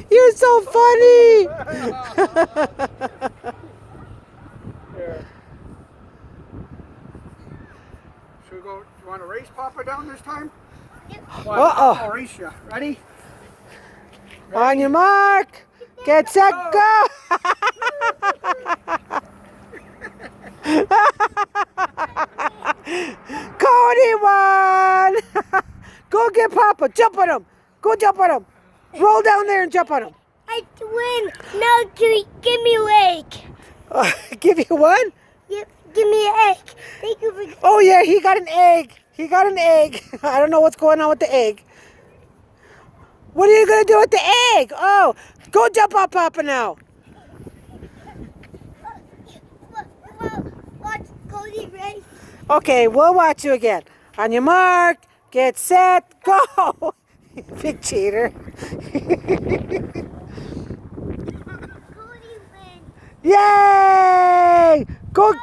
You're so funny. There. Should we go? You want to race Papa down this time? I'll race you. Ready? On your mark. Get set, go. Cody won. Go get Papa. Jump on him. Go jump on him. Roll down there and jump on him. I win. Now give me an egg. Give you one? Give me an egg. Thank you for. Oh yeah, he got an egg. He got an egg. I don't know what's going on with the egg. What are you going to do with the egg? Oh, go jump on Papa now. Watch Cody race. Okay, we'll watch you again. On your mark, get set, go. Big cheater. Cody wins. Yay! Go